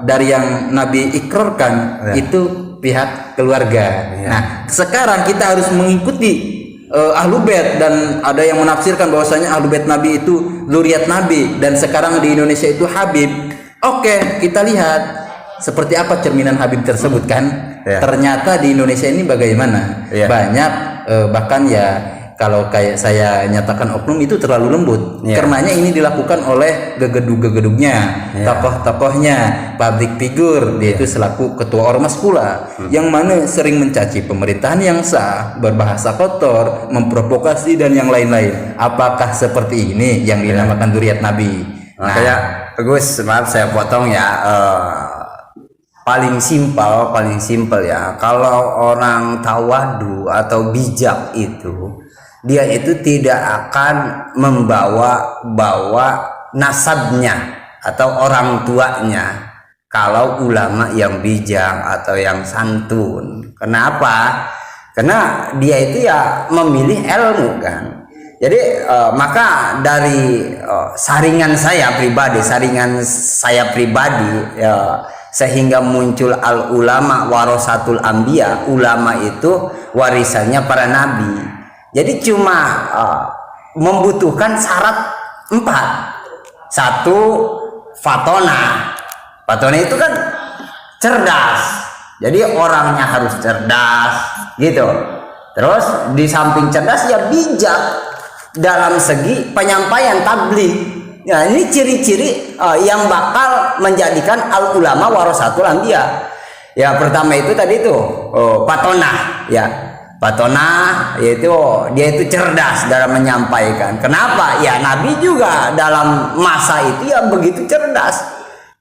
dari yang Nabi ikrarkan, itu pihak keluarga. Nah, sekarang kita harus mengikuti ahlu bait, dan ada yang menafsirkan bahwasanya ahlu bait Nabi itu zuriat Nabi, dan sekarang di Indonesia itu Habib. Oke, kita lihat seperti apa cerminan Habib tersebut kan. Ternyata di Indonesia ini bagaimana? Banyak bahkan ya kalau kayak saya nyatakan oknum itu terlalu lembut. Karenanya ini dilakukan oleh gegedug-gegedugnya, tokoh-tokohnya, public figure, dia itu selaku ketua ormas pula, yang mana sering mencaci pemerintahan yang sah, berbahasa kotor, memprovokasi dan yang lain-lain. Apakah seperti ini yang dinamakan zuriat Nabi? Nah, kayak Gus, maaf saya potong ya. Paling simpel ya. Kalau orang tawadu atau bijak itu, dia itu tidak akan membawa nasabnya atau orang tuanya kalau ulama yang bijak atau yang santun. Kenapa? Karena dia itu ya memilih ilmu kan. Jadi maka dari saringan saya pribadi ya, sehingga muncul al ulama warasatul anbiya, ulama itu warisannya para nabi. Jadi cuma membutuhkan syarat 4. 1, fatona itu kan cerdas, jadi orangnya harus cerdas gitu. Terus di samping cerdas ya bijak dalam segi penyampaian tabligh. Nah, ini ciri-ciri yang bakal menjadikan al ulama warasatul anbiya. Ya, pertama itu tadi itu patona ya. Patona yaitu dia itu cerdas dalam menyampaikan. Kenapa? Ya Nabi juga dalam masa itu ya begitu cerdas.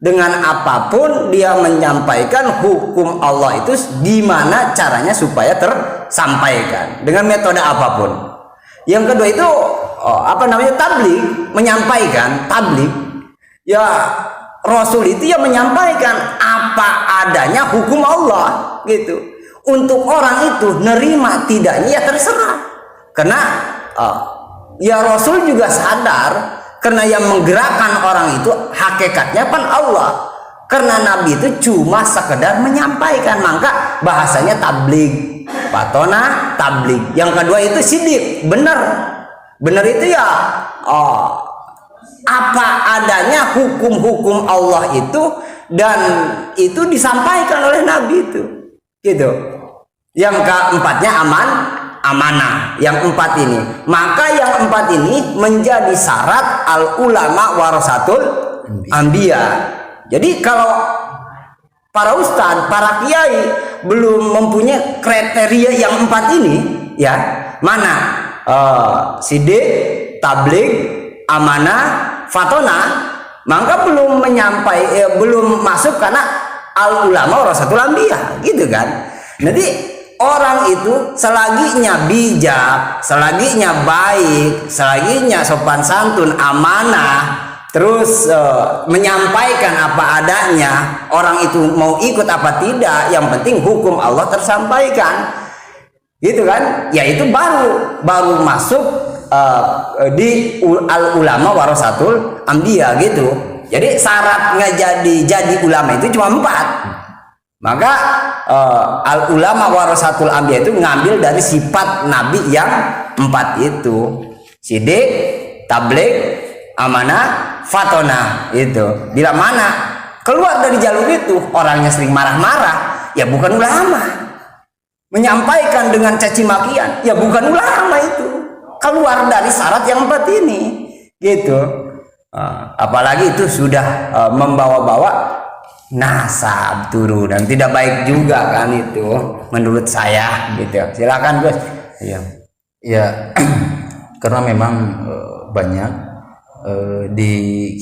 dengan apapun dia menyampaikan hukum Allah itu gimana caranya supaya tersampaikan dengan metode apapun. Yang kedua itu tabligh, menyampaikan tabligh. Ya Rasul itu ya menyampaikan apa adanya hukum Allah gitu. Untuk orang itu nerima tidaknya ya terserah. Karena ya Rasul juga sadar karena yang menggerakkan orang itu hakikatnya kan Allah. Karena Nabi itu cuma sekedar menyampaikan, maka bahasanya tabligh. Patona tabligh. Yang kedua itu sidik, benar. Benar itu ya apa adanya hukum-hukum Allah itu, dan itu disampaikan oleh Nabi itu. Gitu. Yang keempatnya amanah. Yang empat ini, maka yang empat ini menjadi syarat al ulama warasatul anbiya. Jadi kalau para ustadz, para kiai belum mempunyai kriteria yang empat ini, ya mana sidik, tabligh, amanah, fatona, maka belum belum masuk karena al ulama warasatul anbiya, gitu kan? Nanti orang itu selaginya bijak, selaginya baik, selaginya sopan santun, amanah, terus menyampaikan apa adanya, orang itu mau ikut apa tidak, yang penting hukum Allah tersampaikan, gitu kan? Ya itu baru masuk di al ulama warasatul anbiya gitu. Jadi syarat jadi ulama itu cuma 4. Maka al ulama warasatul anbiya itu ngambil dari sifat Nabi yang 4 itu: sidik, tabligh, amanah, fatona. Itu bila mana keluar dari jalur itu, orangnya sering marah-marah, ya bukan ulama. Menyampaikan dengan caci makian, ya bukan ulama itu. Keluar dari syarat yang 4 ini, gitu. Apalagi itu sudah membawa-bawa nasab turunan, tidak baik juga kan itu menurut saya, gitu. Silakan Gus. Iya. Ya, karena memang banyak di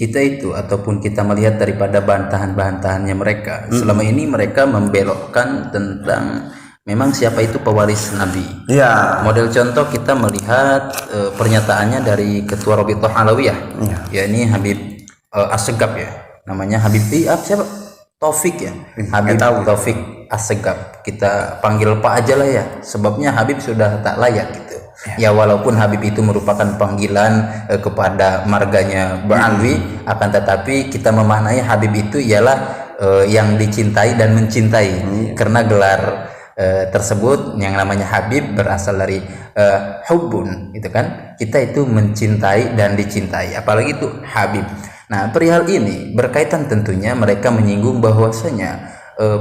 kita itu, ataupun kita melihat daripada bantahan-bantahannya mereka, selama ini mereka membelokkan tentang memang siapa itu pewaris Nabi. Ya. Model contoh kita melihat pernyataannya dari Ketua Rabithah Alawiyah, ya ini Habib Assegaf ya, namanya Habib siapa? Taufik ya, Habib Taufik Assegaf. Kita panggil Pak aja lah ya, sebabnya Habib sudah tak layak gitu. Ya walaupun Habib itu merupakan panggilan kepada marganya Ba'alwi, akan tetapi kita memaknai Habib itu ialah yang dicintai dan mencintai, karena gelar tersebut yang namanya Habib berasal dari hubbun, itu kan, kita itu mencintai dan dicintai, apalagi itu Habib. Nah, perihal ini berkaitan tentunya mereka menyinggung bahwasanya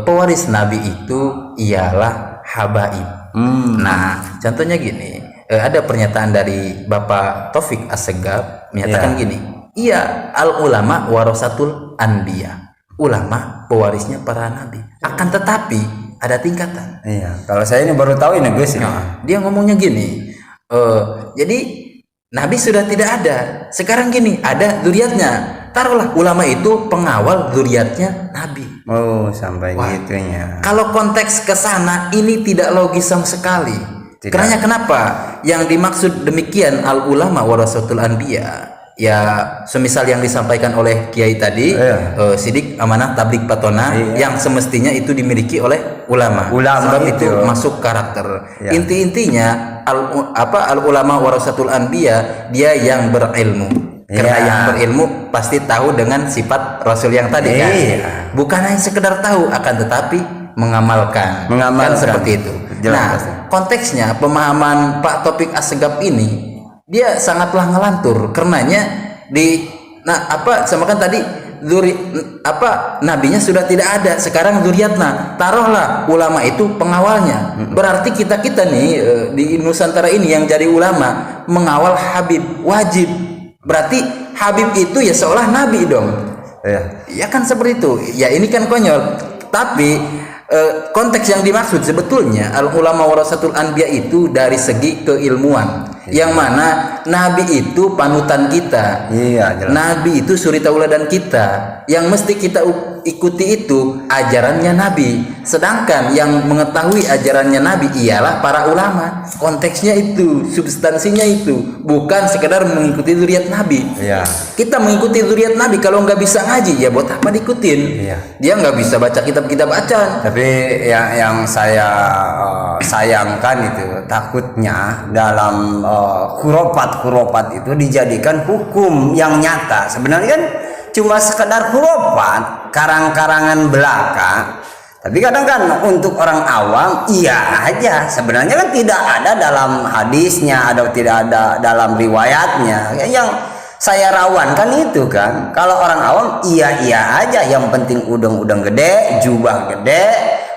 pewaris Nabi itu ialah habaib. Nah, contohnya gini, ada pernyataan dari Bapak Taufik Assegaf menyatakan gini, iya al ulama warasatul anbiya, ulama pewarisnya para nabi. Akan tetapi ada tingkatan. Iya, kalau saya ini baru tahu ini Gus. Nah, dia ngomongnya gini, jadi Nabi sudah tidak ada, sekarang gini, ada zuriatnya. Taruhlah ulama itu pengawal zuriatnya Nabi. Oh, sampai gitunya. Kalau konteks ke sana ini tidak logis sama sekali. Tidak. Karena kenapa? Yang dimaksud demikian al ulama warasatul anbiya, ya semisal yang disampaikan oleh Kiai tadi, sidik, amanah, tabligh, patona, yang semestinya itu dimiliki oleh ulama. Sebab itu masuk karakter. Inti-intinya al ulama warasatul anbiya, dia yang berilmu. Karena yang berilmu pasti tahu dengan sifat Rasul yang tadi kan. Bukan hanya sekedar tahu, akan tetapi mengamalkan. Kan seperti itu. Jelas. Nah, konteksnya pemahaman Pak Taufik Assegaf ini dia sangatlah ngelantur, karenanya samakan tadi nabinya sudah tidak ada, sekarang zuriatna, taruhlah ulama itu pengawalnya. Berarti kita nih di Nusantara ini yang jadi ulama mengawal Habib wajib. Berarti Habib itu ya seolah nabi dong. Ya kan seperti itu. Ya ini kan konyol. Tapi konteks yang dimaksud sebetulnya al ulama warasatul anbiya itu dari segi keilmuan. Yang mana Nabi itu panutan kita. Iya, jelas. Nabi itu suri tauladan kita. Yang mesti kita ikuti itu ajarannya Nabi. Sedangkan yang mengetahui ajarannya Nabi ialah para ulama. Konteksnya itu, substansinya itu, bukan sekedar mengikuti zuriat Nabi. Iya. Kita mengikuti zuriat Nabi, kalau nggak bisa ngaji ya buat apa diikutin? Iya. Dia nggak bisa baca kitab-kitab bacaan. Tapi yang saya sayangkan itu takutnya dalam khurafat itu dijadikan hukum yang nyata. Sebenarnya kan cuma sekedar khurafat, karang-karangan belaka. Tapi kadang kan untuk orang awam iya aja. Sebenarnya kan tidak ada dalam hadisnya, atau tidak ada dalam riwayatnya. Yang saya rawankan itu kan, kalau orang awam iya aja, yang penting udang-udang gede, jubah gede,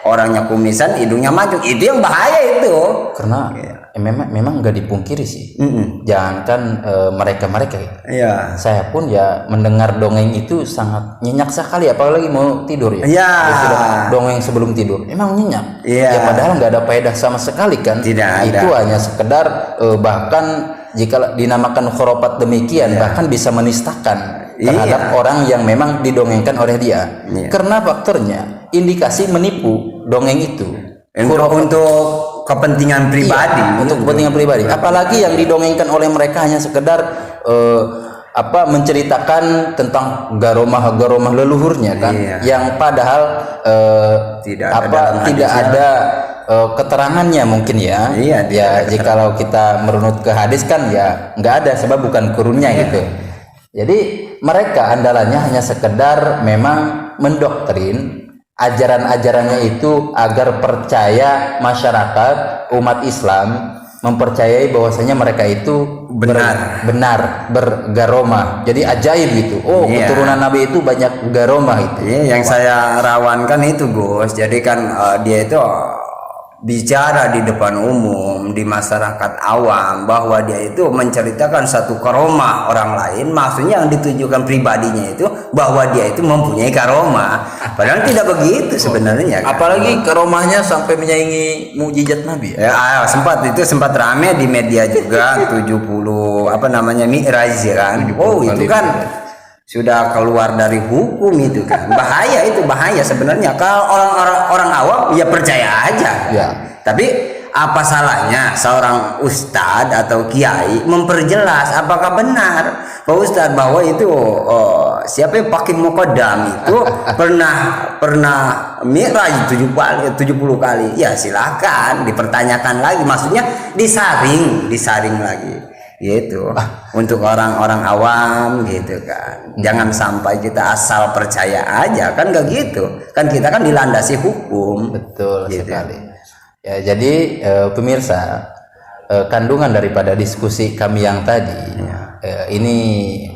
orangnya kumisan, hidungnya mancung. Itu yang bahaya itu. Karena memang nggak dipungkiri sih. Jangankan mereka. Iya. Saya pun ya mendengar dongeng itu sangat nyenyak sekali, apalagi mau tidur ya. Iya. Ya sudah, dongeng sebelum tidur emang nyenyak. Iya. Ya padahal nggak ada faedah sama sekali kan. Tidak ada. Itu hanya sekedar bahkan jika dinamakan khurafat demikian, bahkan bisa menistakan terhadap orang yang memang didongengkan oleh dia. Karena faktornya indikasi menipu dongeng itu. Untuk kepentingan pribadi. Untuk kepentingan pribadi. Apalagi yang didongengkan oleh mereka hanya sekedar menceritakan tentang garomah leluhurnya kan, yang padahal tidak ada keterangannya mungkin ya. Ya jikalau kita merunut ke hadis kan ya nggak ada, sebab bukan kurunnya gitu. Jadi mereka andalannya hanya sekedar memang mendoktrin ajaran-ajarannya itu agar percaya masyarakat umat Islam mempercayai bahwasanya mereka itu benar bergaromah. Jadi ajaib gitu. Oh, keturunan Nabi itu banyak garomah itu. Yang saya rawankan itu, Gus. Jadi kan dia itu bicara di depan umum, di masyarakat awam, bahwa dia itu menceritakan satu karomah orang lain, maksudnya yang ditujukan pribadinya itu bahwa dia itu mempunyai karomah, padahal tidak begitu sebenarnya kan? Apalagi karomahnya sampai menyaingi mukjizat Nabi ya. Sempat rame di media juga 70 Mi'raj kan. Itu kan sudah keluar dari hukum itu kan. Bahaya sebenarnya. Kalau orang awam ya percaya aja. Ya. Tapi apa salahnya seorang ustadz atau kiai memperjelas apakah benar Pak Ustadz bahwa itu siapa yang pakai muqaddam itu pernah mi'raj 70 kali. Ya silakan dipertanyakan lagi, maksudnya disaring lagi. Gitu untuk orang-orang awam gitu kan. Jangan sampai kita asal percaya aja kan, nggak gitu kan, kita kan dilandasi hukum. Betul gitu sekali ya. Jadi pemirsa, kandungan daripada diskusi kami yang tadi ini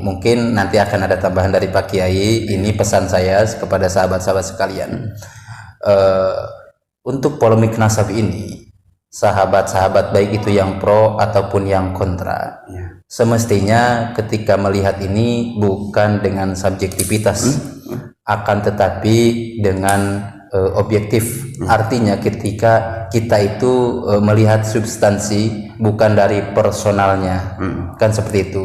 mungkin nanti akan ada tambahan dari Pak Kiai. Ini pesan saya kepada sahabat-sahabat sekalian, untuk polemik nasab ini, sahabat-sahabat baik itu yang pro ataupun yang kontra, semestinya ketika melihat ini bukan dengan subjektivitas, akan tetapi dengan objektif. Artinya ketika kita itu melihat substansi, bukan dari personalnya, kan seperti itu.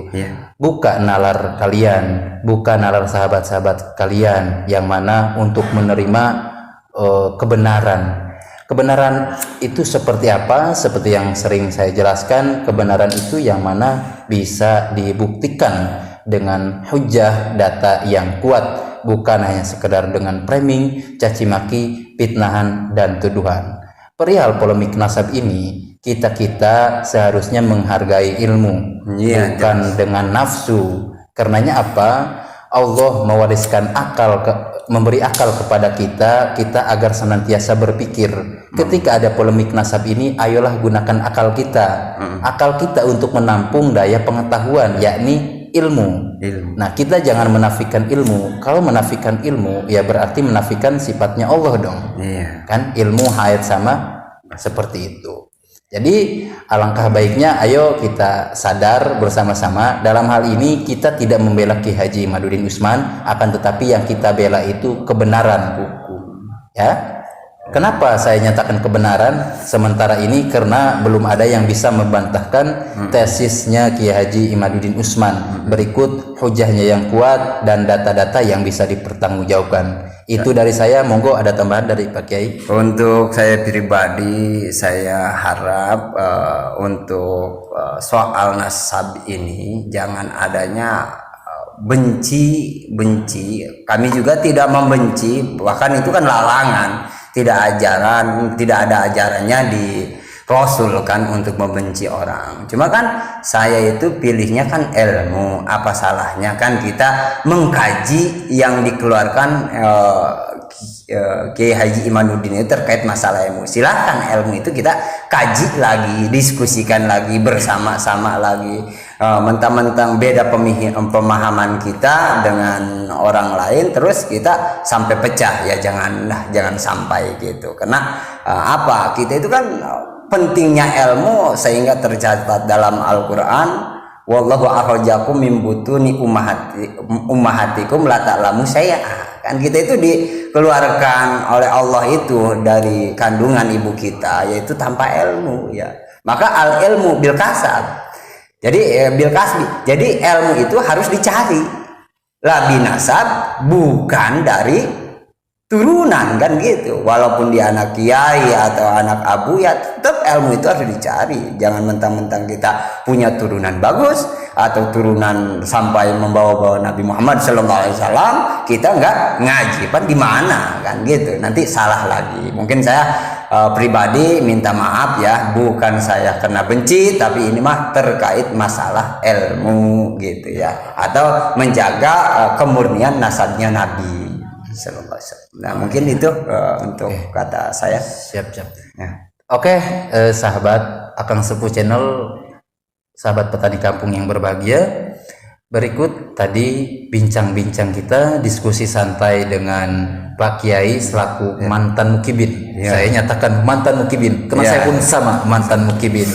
Buka nalar kalian, buka nalar sahabat-sahabat kalian yang mana untuk menerima kebenaran. Kebenaran itu seperti apa? Seperti yang sering saya jelaskan, kebenaran itu yang mana bisa dibuktikan dengan hujah data yang kuat, bukan hanya sekedar dengan framing, caci maki, fitnahan dan tuduhan. Perihal polemik nasab ini, kita seharusnya menghargai ilmu, bukan dengan nafsu. Karenanya apa? Allah mewariskan memberi akal kepada kita agar senantiasa berpikir. Ketika ada polemik nasab ini, ayolah gunakan akal kita. Akal kita untuk menampung daya pengetahuan, yakni ilmu. Nah, kita jangan menafikan ilmu. Kalau menafikan ilmu, ya berarti menafikan sifatnya Allah dong. Kan ilmu haid sama seperti itu. Jadi alangkah baiknya ayo kita sadar bersama-sama. Dalam hal ini kita tidak membela Ki Haji Imaduddin Usman, akan tetapi yang kita bela itu kebenaran hukum. Ya. Kenapa saya nyatakan kebenaran sementara ini? Karena belum ada yang bisa membantahkan tesisnya Kiai Haji Imaduddin Usman. Berikut hujahnya yang kuat dan data-data yang bisa dipertanggungjawabkan. Itu dari saya. Monggo ada tambahan dari Pak Kiai. Untuk saya pribadi, saya harap untuk soal nasab ini jangan adanya benci. Kami juga tidak membenci, bahkan itu kan larangan. Tidak ada ajarannya di Rasul kan untuk membenci orang. Cuma kan saya itu pilihnya kan ilmu. Apa salahnya kan kita mengkaji yang dikeluarkan Kiai Haji Imaduddin itu terkait masalah ilmu. Silahkan ilmu itu kita kaji lagi, diskusikan lagi, bersama-sama lagi. Mentang-mentang beda pemahaman kita dengan orang lain, terus kita sampai pecah, ya jangan sampai gitu. Karena apa, kita itu kan pentingnya ilmu sehingga tercatat dalam Al-Quran, wallahu akhrajakum min butuni ummahatikum la ta'lamu syai'a. Kan kita itu dikeluarkan oleh Allah itu dari kandungan ibu kita, yaitu tanpa ilmu, ya. Maka al ilmu bil kasab. Jadi bil kasbi. Jadi ilmu itu harus dicari. La binasab, bukan dari turunan, kan gitu. Walaupun dia anak kiai atau anak abu, ya tetap ilmu itu harus dicari. Jangan mentang-mentang kita punya turunan bagus atau turunan sampai membawa-bawa Nabi Muhammad SAW, kita nggak ngaji, pan di mana, kan gitu. Nanti salah lagi. Mungkin saya pribadi minta maaf ya, bukan saya kena benci, tapi ini mah terkait masalah ilmu gitu ya, atau menjaga kemurnian nasabnya Nabi Sallallahu Alaihi Wasallam. Nah mungkin itu untuk kata saya. Siap. Ya. Oke, sahabat Akang Sepuh Channel, sahabat petani kampung yang berbahagia, berikut tadi bincang-bincang kita, diskusi santai dengan Pak Kiai selaku mantan mukibin. Saya nyatakan mantan mukibin, karena saya pun sama mantan mukibin.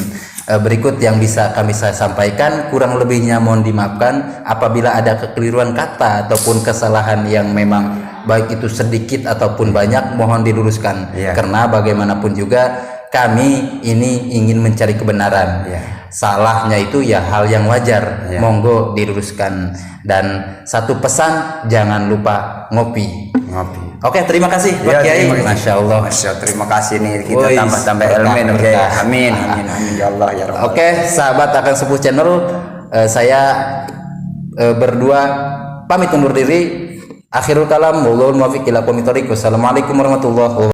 Berikut yang bisa saya sampaikan, kurang lebihnya mohon dimaafkan apabila ada kekeliruan kata ataupun kesalahan yang memang baik itu sedikit ataupun banyak, mohon diluruskan. Karena bagaimanapun juga kami ini ingin mencari kebenaran. Salahnya itu ya hal yang wajar, monggo diluruskan. Dan satu pesan, jangan lupa ngopi. Oke, terima kasih Pak Kiai. Masya Allah, terima kasih nih, kita tambah ilmu. Amin ya Allah ya Rabbal. Oke, sahabat Akang Sepuh Channel, saya berdua pamit undur diri. Akhirul kalam, wallahul muwaffiq ila aqwamit thoriq. Wassalamualaikum warahmatullahi wabarakatuh.